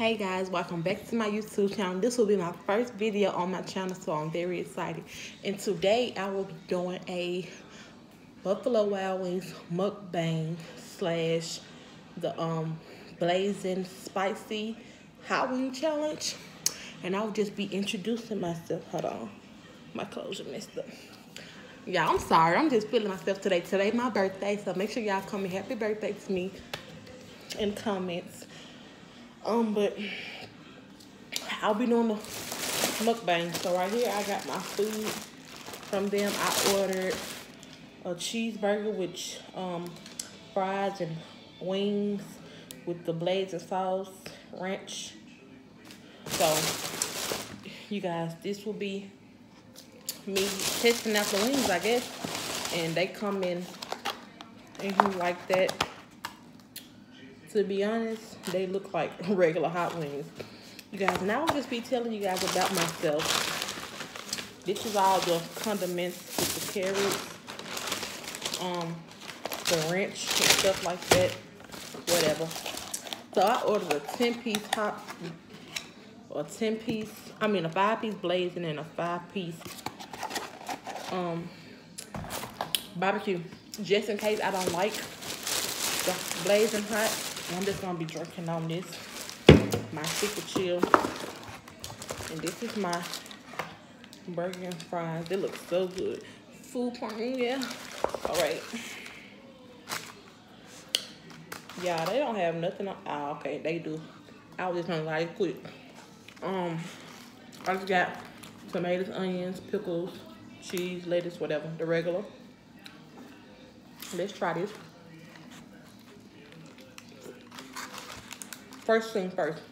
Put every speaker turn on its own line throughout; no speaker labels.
Hey guys, welcome back to my YouTube channel. This will be my first video on my channel, so I'm very excited. And today I will be doing a Buffalo Wild Wings mukbang slash the blazing spicy hot wing challenge. And I'll just be introducing myself. Hold on, my clothes are messed up. Yeah, I'm sorry. I'm just feeling myself today. Today's my birthday, so make sure y'all comment happy birthday to me in the comments. But I'll be doing the mukbang. So right here, I got my food from them. I ordered a cheeseburger with fries and wings with the blazing sauce, ranch. So, you guys, this will be me testing out the wings, I guess. And they come in here like that. To be honest, they look like regular hot wings. You guys, now I'll just be telling you guys about myself. This is all the condiments with the carrots, the ranch and stuff like that, whatever. So I ordered a 10-piece a 5-piece blazing and a 5-piece barbecue. Just in case I don't like the blazing hot, I'm just gonna be drinking on this, my super chill. And this is my burger and fries. They look so good. Food porn, yeah. All right. Yeah, they don't have nothing on. Oh, okay, they do. I was just gonna like quick. I just got tomatoes, onions, pickles, cheese, lettuce, whatever, the regular. Let's try this. First thing first.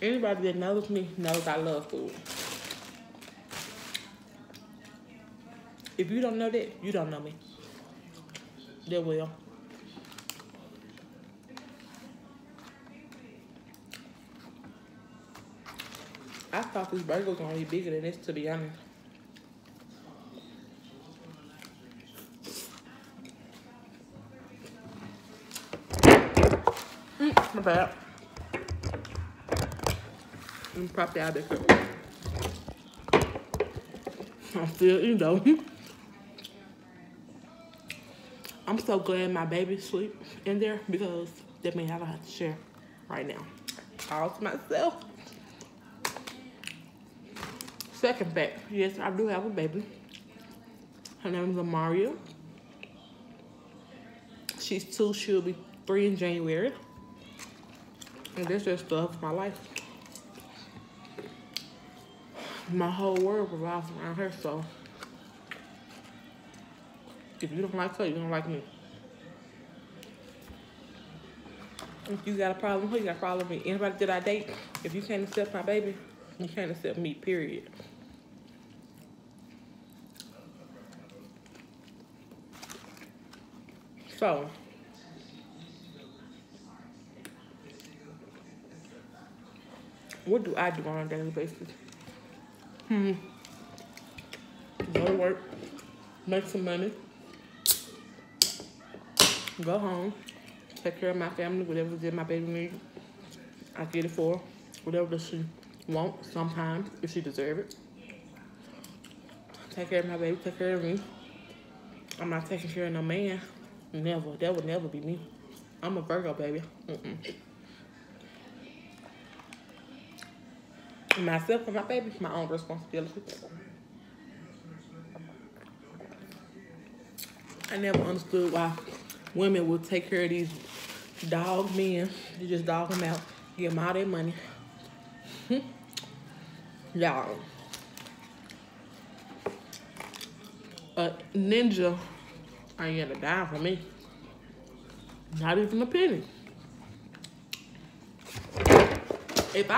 Anybody that knows me knows I love food. If you don't know that, you don't know me. They will. I thought this burger was gonna be bigger than this, to be honest. Not bad. I'm probably out of there. I'm still eating though. I'm so glad my baby's asleep in there because that means I don't have to share right now. All to myself. Second fact, yes, I do have a baby. Her name is Amaria. She's 2, she'll be 3 in January. And that's just the love of my life. My whole world revolves around her, so if you don't like her, you don't like me. If you got a problem with her, you got a problem with me. Anybody that I date, if you can't accept my baby, you can't accept me, period. So, what do I do on a daily basis? Go to work, make some money, go home, take care of my family, whatever it is my baby needs. I get it for her, whatever she wants sometimes, if she deserves it. Take care of my baby, take care of me. I'm not taking care of no man. Never. That would never be me. I'm a Virgo, baby. Myself and my baby, my own responsibility. I never understood why women would take care of these dog men. You just dog them out, give them all their money. Y'all. A ninja ain't gonna die for me. Not even a penny. If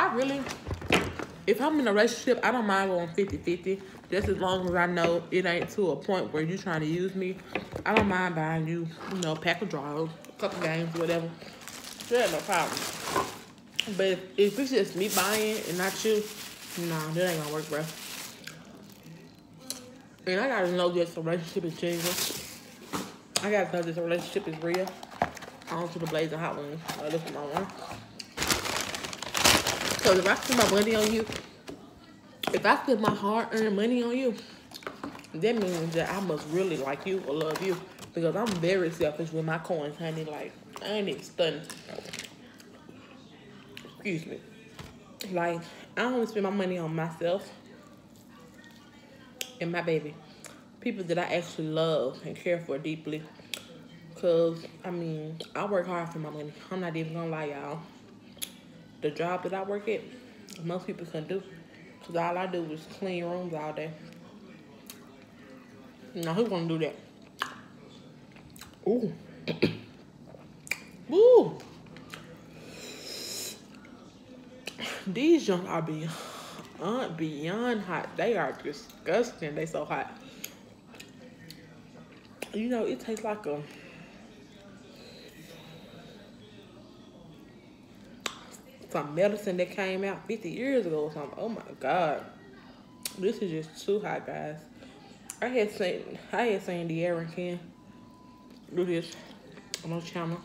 I'm in a relationship, I don't mind going 50-50. Just as long as I know it ain't to a point where you're trying to use me. I don't mind buying you, a pack of drugs, a couple games, whatever. There's no problem. But if it's just me buying and not you, nah, that ain't gonna work, bro. And I gotta know this relationship is genuine. I gotta know this relationship is real. on to the blazing hot wings. This is my one. Because if I spend my money on you, if I spend my hard-earned money on you, that means that I must really like you or love you. Because I'm very selfish with my coins, honey. Like, I ain't even stunning. Excuse me. Like, I only spend my money on myself and my baby. People that I actually love and care for deeply. Because, I mean, I work hard for my money. I'm not even gonna lie, y'all. The job that I work at, most people couldn't do. Because all I do is clean rooms all day. Now, who wanna do that? Ooh. Ooh. These junk are beyond hot. They are disgusting. They so hot. You know, it tastes like some medicine that came out 50 years ago or something. Oh my God. This is just too hot, guys. I had seen De'Aaron Ken do this on my channel.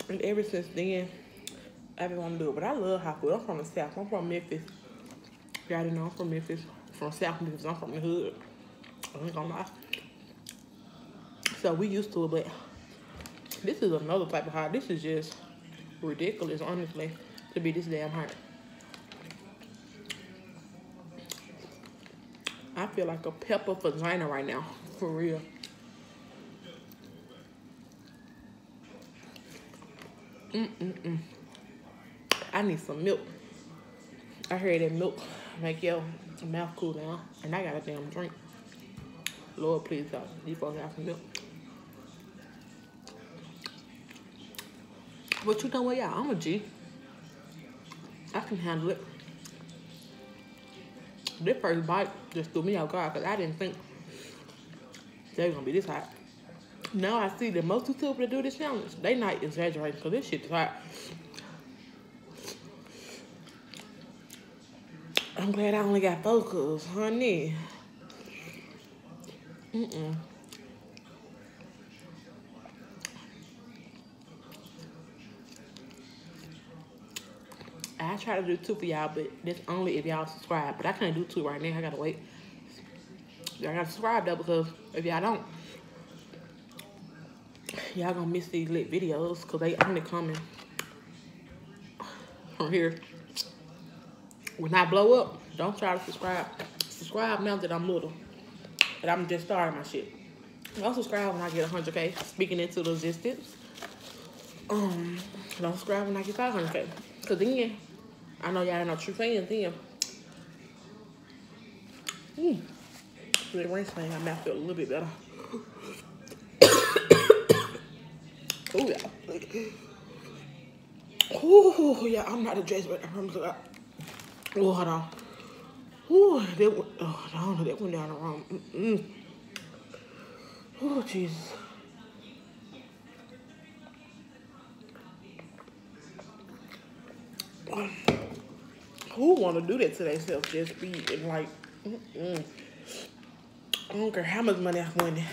And ever since then, I've been wanting to do it. But I love hot food. I'm from the South. I'm from Memphis. Y'all didn't know I'm from Memphis. From South Memphis. I'm from the hood. I ain't gonna lie. So we used to it, but this is another type of hot. This is just ridiculous, honestly, to be this damn hot. I feel like a pepper vagina right now, for real. I need some milk. I heard that milk make your mouth cool down, and I got a damn drink. Lord, please, God, these folks have some milk. But you know what, y'all? I'm a G. I can handle it. This first bite just threw me off guard because I didn't think they were gonna be this hot. Now I see that most YouTubers that do this challenge, they not exaggerating because this shit is hot. I'm glad I only got 4 cuz, honey. I try to do 2 for y'all, but that's only if y'all subscribe. But I can't do 2 right now. I gotta wait. Y'all gotta subscribe though, because if y'all don't, y'all gonna miss these lit videos because they only coming from here. When I blow up, don't try to subscribe. Subscribe now that I'm little. But I'm just starting my shit. Don't subscribe when I get 100K. Speaking into the existence. Don't subscribe when I get 500K. Because then, I know y'all ain't no true fans then. The rinse thing, my mouth feel a little bit better. Oh, yeah. Oh, yeah, I'm not a dress, but I'm sorry. Oh, hold on. Ooh, that went, oh, no, that went down the wrong. Oh, Jesus. Who want to do that to themselves? Just be and like, I don't care how much money I win.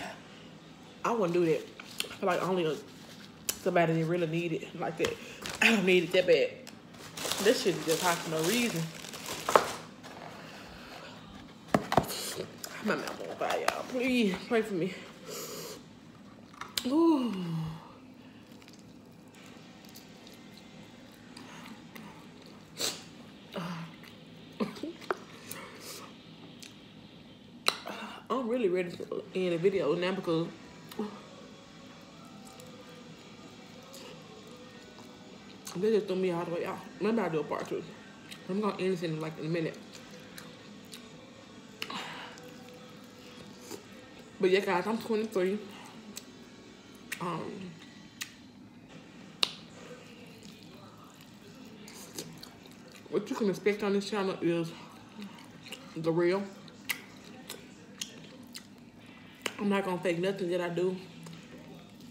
I wouldn't do that. I feel like only somebody that really need it like that. I don't need it that bad. This shit is just hot for no reason. My mouth on fire, y'all. Please pray for me. Ooh. I'm really ready to end the video now because they just threw me all the way out. Maybe I'll do a part 2. I'm gonna end this in like in a minute. But yeah, guys, I'm 23. What you can expect on this channel is the real. I'm not gonna fake nothing that I do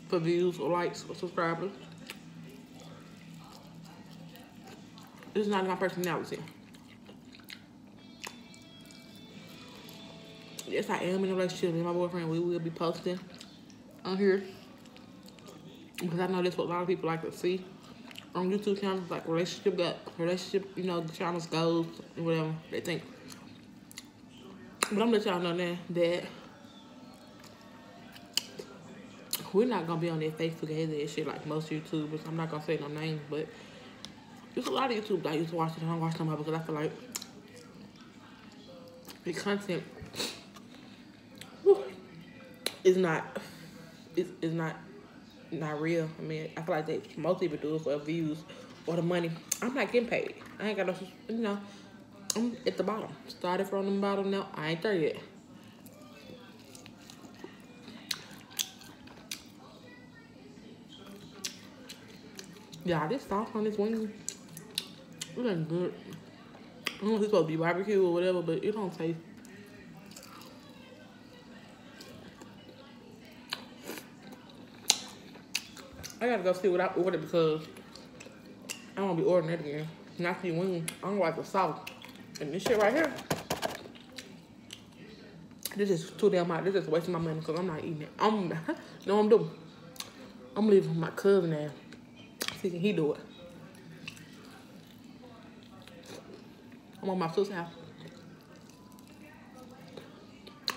for views or likes or subscribers. This is not my personality. Yes, I am in a relationship with my boyfriend. We will be posting on here because I know that's what a lot of people like to see on YouTube channels, like relationship, you know, channels goes, whatever they think. But I'm gonna let y'all know now that we're not gonna be on their Facebook and shit like most YouTubers. I'm not gonna say no names, but there's a lot of YouTubers I used to watch and I don't watch no more because I feel like the content is not real. I mean, I feel like most people do it for views or the money. I'm not getting paid. I ain't got no, you know, I'm at the bottom. Started from the bottom now. I ain't there yet. Yeah, this sauce on this wing, it ain't good. I don't know if it's supposed to be barbecue or whatever, but it don't taste. I gotta go see what I ordered because I don't be ordering that again. Not the wings. I don't like the sauce. And this shit right here, this is too damn hot. This is wasting my money because I'm not eating it. You know what I'm doing? I'm leaving for my cousin now. See, can he do it? I'm on my sister's house.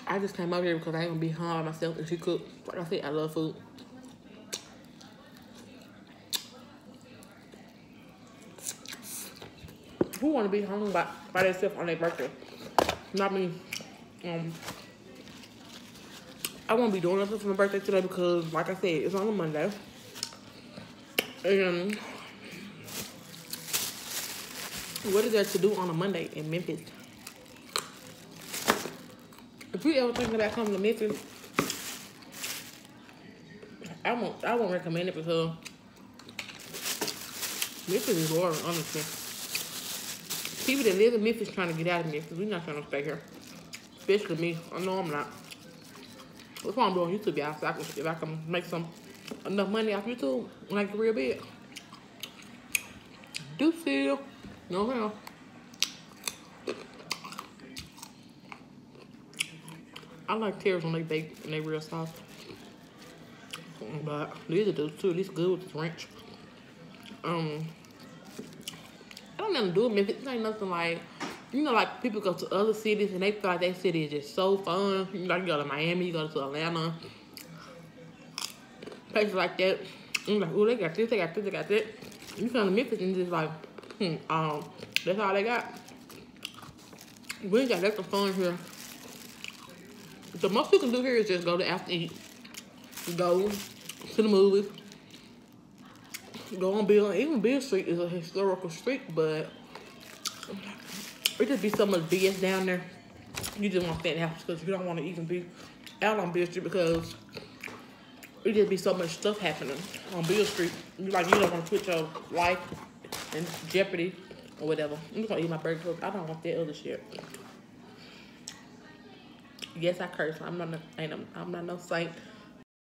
I just came over here because I ain't gonna be home by myself and she cooked. Like I said, I love food. Who want to be home by themselves on their birthday? Not me. I won't be doing nothing for my birthday today because, like I said, it's on a Monday. And what is there to do on a Monday in Memphis? If you ever think about coming to Memphis, I won't recommend it because Memphis is boring, honestly. People that live in Memphis trying to get out of Memphis. We're not trying to stay here. Especially me. I know I'm not. That's why I'm doing YouTube, y'all. So if I can make enough money off YouTube when I get real big. Do feel. No hell. I like tears when they bake and they real soft. But these are those too. These good with the ranch. I don't know to do with Memphis. It ain't nothing like, you know, like people go to other cities and they feel like their city is just so fun. You like you go to Miami, you go to Atlanta, places like that. And you're like, oh, they got this, they got this, they got that. You come to Memphis and just like, that's all they got. We ain't got that fun here. The most you can do here is just go to after eat, go to the movies, go on Bill. Even Bill Street is a historical street, but it just be so much BS down there. You just want to stay in the house because you don't want to even be out on Bill Street because it just be so much stuff happening on Bill Street. Like you don't want to put your life in jeopardy or whatever. I'm just gonna eat my burger because I don't want that other shit. Yes, I curse. I'm not no saint.